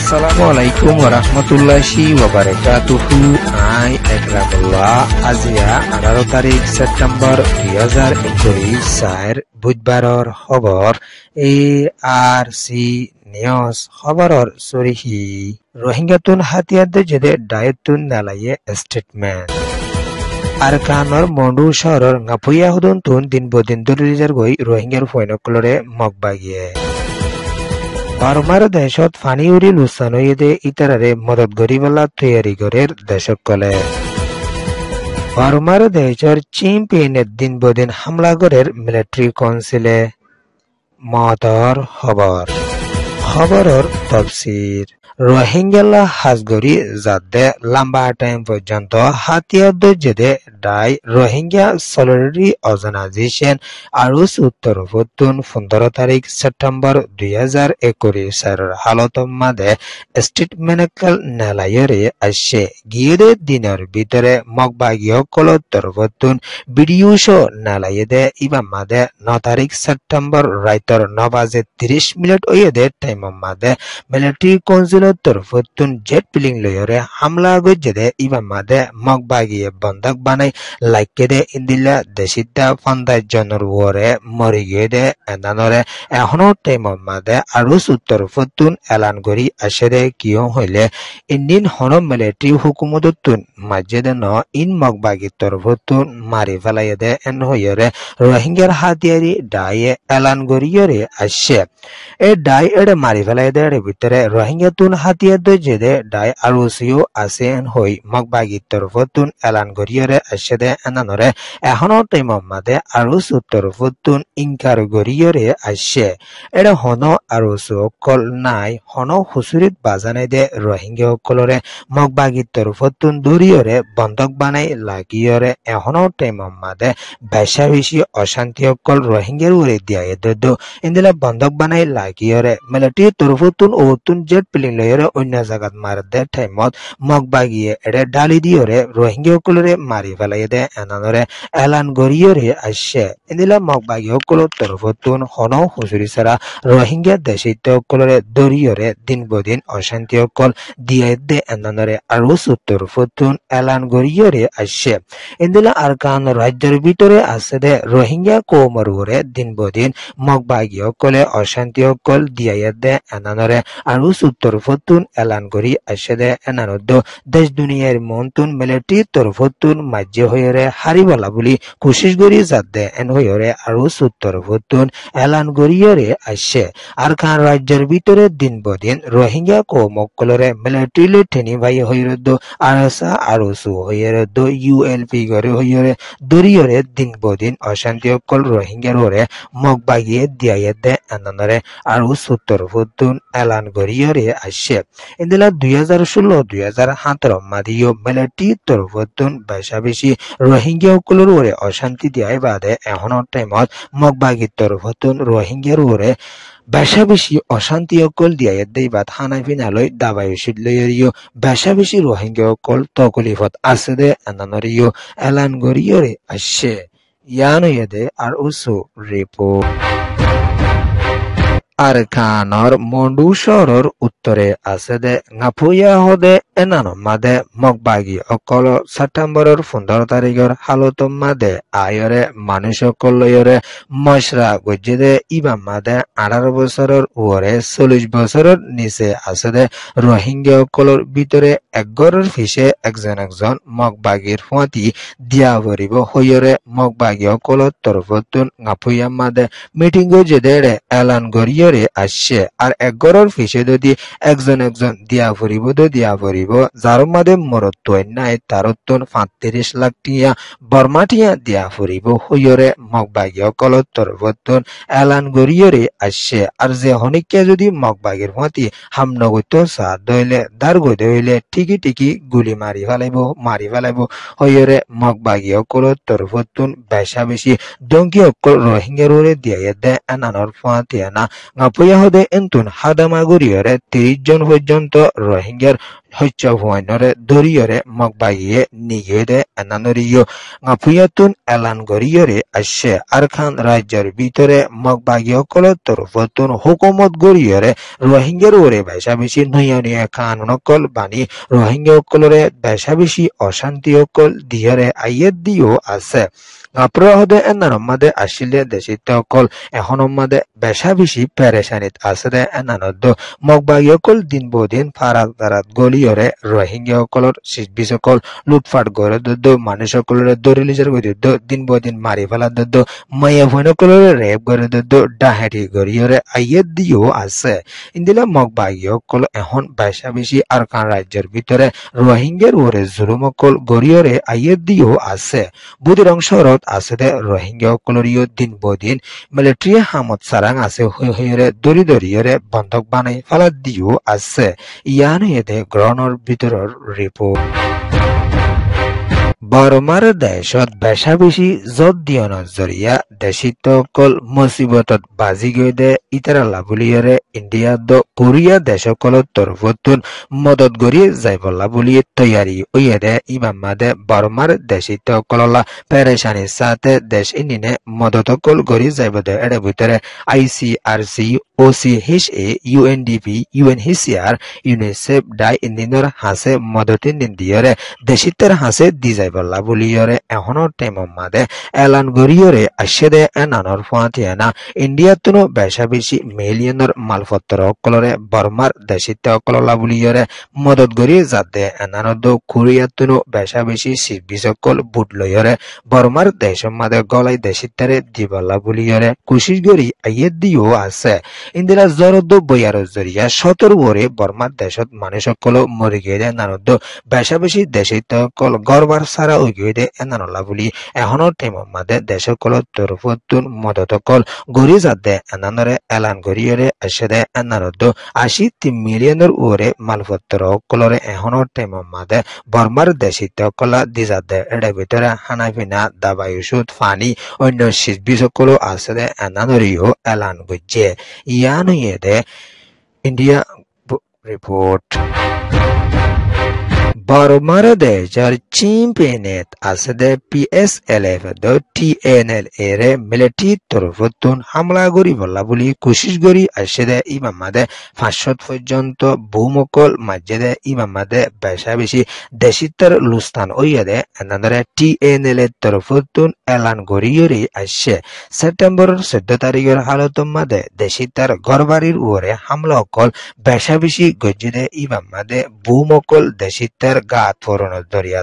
Assalamualaikum warahmatullahi wabarakatuh. I Akramullah Azia 18 তারিখ September 2021 বুধবাৰৰ খবৰ ARC নিউজ খবৰৰ সৰিহি রোহিঙ্গাতুন হাতিয়াতে যেদে ডায়েতুন নালায়ে স্টেটমেন্ট আরকানৰ মন্ডু শহৰৰ গাপুয়া হুদুন তুন দিন বদিন দৰিজাৰ গৈ রোহিঙ্গাৰ ফৈনকলৰে মগবাগিয়ে বারমার দেশত ফানি উড়ি লুসানইদে ইতারারে মদত গরিবলা তৈয়ারি গরের দেশকলে বারমার দেশর চ্যাম্পিয়নের দিন বদিন হামলা গরের মিলিটারি কাউন্সিলে মতর খবরর তফসির রোহিঙ্গালা হাজগরি যাতে লম্বা টাইম পর্যন্ত হাতিয়ার যেদে ডাই রোহিঙ্গা সলিডারি অর্গানাইজেশন আৰু উত্তর পূর্বন 15 তারিখ সেপ্টেম্বর 2021 হালত মাদে স্টেটমেন্টকাল নালায়রে আসছে গিয়ে দিনের ভিতরে মগবাগীয় কলোত্তর পূর্বন ভিডিও শো নালায়দে ইবা মাদে 9 তারিখ সেপ্টেম্বর রাইতর 9:30 ওয়েদে টাইম মাদে মিলিটারি কাউন্সিল তরফতুন জেট প্লেন লয়রে হামলা গজেদে ইবা মাদে মগবাগিয়ে বন্ধক বানাই লাইকেদে ইন্দিলা দেশিতা ফান্দাই জনর ওরে মরি গেদে এনানরে এখনো টাইম মাদে আৰু তরফতুন এলান করি আসেদে কিয় হইলে ইন্ডিয়ান হন মিলিটারি হুকুমততুন মাঝেদে ন ইন মগবাগি তরফতুন মারি ফেলাইদে এন হইরে রোহিঙ্গার হাতিয়ারি ডায়ে এলান করিয়রে আসছে এ ডাই এড়ে মারি ফেলাইদে ভিতরে রোহিঙ্গা তুন হাতিয়ার যেদে ডাই আৰু সিও আছে এন হই মগবাগি তরফতুন এলান করিয়রে আসেদে এনানরে এখনো টাইম মাদে আৰু তরফতুন ইনকার করিয়রে আসছে এড়ে হন আৰু সকল নাই হন হুসুরিত বাজানাই দে রোহিঙ্গা সকলরে মগবাগি তরফতুন দরিয়রে বন্ধক বানাই লাগিয়রে এখনো টাইম মাদে বেশা বেশি অশান্তি সকল রোহিঙ্গার উড়ে দিয়াই দদ্দ ইন্দিলা বন্ধক বানাই লাগিয়রে মিলিটারি তরফতুন ওতুন জেট প্লেন লয়রে অন্য জায়গাত মার দে টাইমত মগবাগিয়ে এড়ে ডালি দিয়রে রোহিঙ্গা সকলরে মারি ফেলাই দে এনানরে এলান গরিয়রে আসছে ইন্দিলা মগবাগি সকল তরফতুন হন হুসুরি ছাড়া রোহিঙ্গা দেশিত সকলরে দরিয়রে দিন বদিন অশান্তি সকল দিয়াই দে এনানরে আৰু তরফতুন এলান গরিয়রে আসছে ইন্দিলা আরকান রাজ্যের ভিতরে আছে দে রোহিঙ্গা কৌমর ওরে দিন বদিন মগবাগি সকলে অশান্তি সকল দিয়াই দে এনানরে আৰু তরফতুন এলান করি আসে দে এনানদ্দ দেশ দুনিয়ার মন্তুন মিলিটারি তরফতুন মাঝে হইরে হারিবলা বলি কোশিশ করি যাতে এন হইরে আৰু তরফতুন এলান করিয়রে আসছে আরকান রাজ্যের ভিতরে দিন বদিন রোহিঙ্গা কৌমকলরে মিলিটারি ঠেনি ভাই হইরদ্দ আরসা আৰু হইরদ্দ ULP করে হইরে দরিয়রে দিন বদিন অশান্তি সকল রোহিঙ্গার ওরে মগবাগিয়ে দিয়াই দে এনানরে আৰু তরফতুন এলান করিয়রে আসছে ইন্দিলা 2016-2017 মাদিও মিলিটারি তরফতুন বেশা বেশি রোহিঙ্গা সকলের ওরে অশান্তি দিয়াই বাদে এখনো টাইমত মগবাগি তরফতুন রোহিঙ্গার ওরে বেশা বেশি অশান্তি সকল দিয়াই দেই বাদ হানাই ফিনালয় দাবাই উচিত লইরিও বেশা বেশি রোহিঙ্গা সকল তকলিফত আছে দে এনানরিও এলান করিয়রে আসছে ইয়ানো এদে আর উসু রিপোর্ট আরকানর মন্ডু শহরের উত্তরে আছে দে গাপুয়া হদে এনানো মাদে মগবাগি অকল সেপ্টেম্বরের 15 তারিখের হালত মাদে আয়রে মানুষ সকল লয়রে মশরা গজ্জে ইবা মাদে 18 বছরের ওরে 40 বছরের নিচে আছে দে রোহিঙ্গা সকলের ভিতরে একগরের ফিসে একজন মগবাগির ফাঁতি দিয়া ভরিব হইরে মগবাগি সকলের তরফতুন গাপুয়া মাদে মিটিং গজ্জে এলান করিয়ে আসছে আর একগরের ফিসে যদি একজন দিয়া ভরিব দিয়া ভরিব যার মাদে মরত্ব নাই তারত্তন 35 লাখ টিয়া বর্মাটিয়া দিয়া ভরিব হইরে মগবাগি সকল তরফতুন এলান করিয়রে আসছে আর যে হনিকে যদি মগবাগির ফাঁতি হামনগত সা দইলে দার গদে হইলে ঠিকই গুলি মারি ফেলাইব হইরে মগবাগি সকল তরফতুন বেশা বেশি দঙ্কি সকল রোহিঙ্গার ওরে দিয়াই দে এনানর ফাঁতি না গাপুয়া হদে এন্তুন হাদামা গরিয়রে 30 জন পর্যন্ত রোহিঙ্গার hocca huanore doriyore magbaye nigede ananoriyo ngapuyatun elan goriyore ashe arkan rajyar bitore magbaye kolo torfotun hukumot goriyore রোহিঙ্গার ওরে বেশাবেশি নয়নিয়া কানুন অকল বানি রোহিঙ্গা অকলরে বেশাবেশি অশান্তি অকল দিহরে আইয়ের দিও আছে অপরাধে এনারমাদে আসিলে দেশিত অকল এখনমাদে বেশাবেশি পেরেশানিত আছে এনানদ মগবাগি অকল দিন বদিন ফারাত ফারাত গলিয়রে রোহিঙ্গা অকলর শিশবিশ অকল লুটফাট করে দদ্দ মানুষ অকলরে দরিলিজের করে দিন বদিন মারি ফেলা দদ্দ মাইয়া ফোন অকলরে রেপ করে দদ্দ ডাহেটি গরিয়রে আইয়ের দিও আছে ইন্দিলা মগবাগি অকল এখন বেশাবেশি আরকান রাজ্যের ভিতরে রোহিঙ্গার ওরে জুলুম অকল গরিয়রে আইয়ের দিও আছে বুদির অংশরত আছে দে রোহিঙ্গা অকলরিও দিন বদিন মিলিটারি হামত সারাং আছে হইরে দরি দরিয়রে বন্ধক বানাই ফেলা দিও আছে ইয়ান এদে গ্রহণের ভিতরের রিপোর্ট বর্মার দেশত বেশাবেশি জত দিয়নৰ জৰিয়া দেশিত অকল মুসিবতত বাজি গৈ দে ইতারালা বুলিয়রে ইন্ডিয়া দ কোরিয়া দেশকলত তরফতুন মদত গরি যাইবলা বুলি তৈয়ারি ওয়ে দে ইমামাদে বর্মার দেশিত অকললা পেরেশানি সাথে দেশ ইনিনে মদত অকল গরি যাইব দে এর ভিতরে ICRC OCHA UNDP UNHCR UNICEF die ইন্দিনর হাসে মদতিন দিয়রে দেশিতের হাসে দি যাইবলা বুলিয়রে এখনৰ টাইমৰ মাদে এলান গরিয়রে আশেদে এনানর ফাতিয়ানা ইন্ডিয়াতুনো বেশাবেশি মিলিয়নের মালপত্র অকলরে বর্মার দেশিতে অকললা বুলিয়রে মদত গরি যাতে এনানদ কোরিয়াতুনো বেশাবেশি শিবিসকল বুট লয়রে বর্মার দেশের মাদে গলাই দেশিতারে দিবলা বুলিয়রে কুশিস গরি আইয়ে দিও আছে ইন্দিরা জরদ বয়ার জরিয়া 17 ওরে বর্মার দেশত মানুষসকল মরি গিয়ে নানদ বেশাবেশি দেশিতে অকল গরবার সারা ওই গিয়ে এনানলা বুলি এখনৰ টাইমৰ মাদে দেশসকল তরফতুন মদত অকল গরি যাতে এনানরে এলান গরিয়রে আশেদে এনানদ 80 মিলিয়নের ওরে মালপত্র অকলরে এখনৰ টাইমৰ মাদে বর্মার দেশিতে অকলা দি যাতে এর ভিতরে হানাফিনা দাবাই ওষুধ ফানি অন্য শিশবিসকল আছে এনানরিও এলান গজ্জে ইয়ান দে ইন্ডিয়া রিপোর্ট বর্মার দেশের চিম্পেনেত আছে দে PSLF দ TNL এরে মিলিটারি তরফতুন হামলা গরি বলা বুলি কোশিশ গরি আসে দে ইমামাদে 500 পর্যন্ত ভূমকল মাঝে দে ইমামাদে বেশাবেশি দেশিতার লুস্তান ওইয়া দে এনাদরে TNL এর তরফতুন এলান গরিয়রি আসে সেপ্টেম্বর 14 তারিখের হালত মাদে দেশিতার ঘরবাড়ির ওরে হামলা অকল বেশাবেশি গজ্জে দে ইমামাদে ভূমকল দেশিতার গাত ফরনের জরিয়া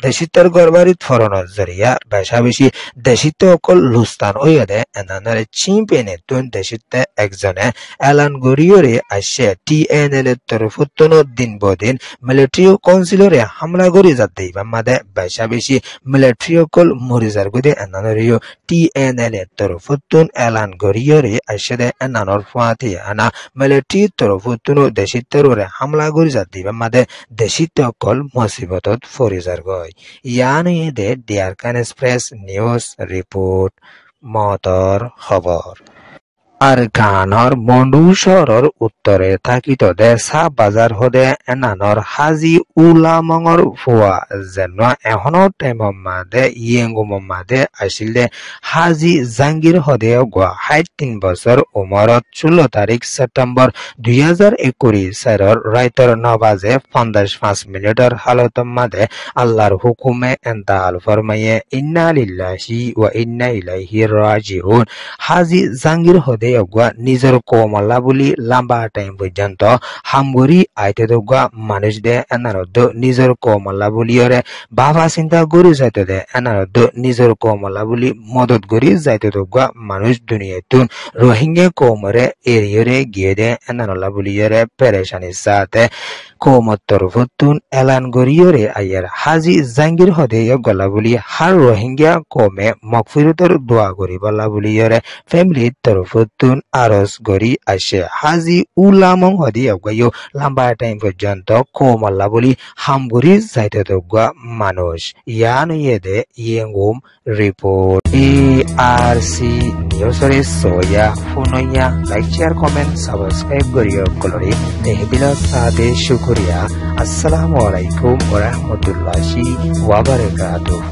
দেশিতার গরবারিত ফরনের জরিয়া বেশাবেশি দেশিতে অকল লুস্তান ওইয়া দে এনানারে চিম্পেনে তুন দেশিতে একজনে এলান গরিয়রে আসে TNL এর তরফতুন দিন বদিন মিলিটারি কাউন্সিলরে হামলা গরি যাতে ইমামাদে বেশাবেশি মিলিটারি অকল মরিজার গদে এনানারিও TNL এর তরফতুন এলান গরিয়রে আসে দে এনানর ফাতি আনা মিলিটারি তরফতুন দেশিতের ওরে হামলা গরি যাতে ইমামাদে দেশিতে অকল মুসিবতত ফরিজার গয় ইয়ান দে ডিয়ারকান এক্সপ্রেস নিউজ রিপোর্ট মতর খবর আরকানর বন্ডু শহরের উত্তরে থাকিত দে চাহ বাজার হদে এনানর হাজি উলামঙর ফুয়া যেন এখনৰ টাইমৰ মাদে ইয়েঙ্গুম মাদে আছিল দে হাজি জাহাঙ্গীর হদে গোয়া 63 বছর উমরত 16 তারিখ সেপ্টেম্বর 2021 রাইতর 9 বাজে 55 মিনিটৰ হালত মাদে আল্লাহর হুকুমে এন্তাল ফরমাইয়ে ইন্না লিল্লাহি ওয়া ইন্না ইলাইহি রাজিউন হাজি জাহাঙ্গীর হদে নিজের কোমলা বুলি লম্বা টাইম পর্যন্ত হামগরি আইতে দোগা মানুষ দে এনারদ নিজের কোমলা বুলিয়রে বাবা চিন্তা করি যাইতে দে এনারদ নিজের কোমলা বুলি মদত করি যাইতে দোগা মানুষ দুনিয়াতুন রোহিঙ্গা কোমরে এরিয়রে গিয়ে দে এনারলা বুলিয়রে পেরেশানির সাথে কোমত তরফতুন এলান গরিয়রে আয়ার হাজি জাহাঙ্গীর হদে গলা বুলি হার রোহিঙ্গা কোমে মগফিরতর দোয়া করি বলা বুলিয়রে ফ্যামিলির তরফতুন আরজ গরি আসে হাজি উলামং হদি অগাইও লম্বা টাইম পর্যন্ত কোমল্লা বলি হামগুরি যাইতে দোগা মানুষ ইয়ান ইয়েদে ইয়েঙ্গুম report ARC Newsore soya funoya like share comment subscribe goriyo kolori tehbila sade shukriya assalamu alaikum warahmatullahi wabarakatuh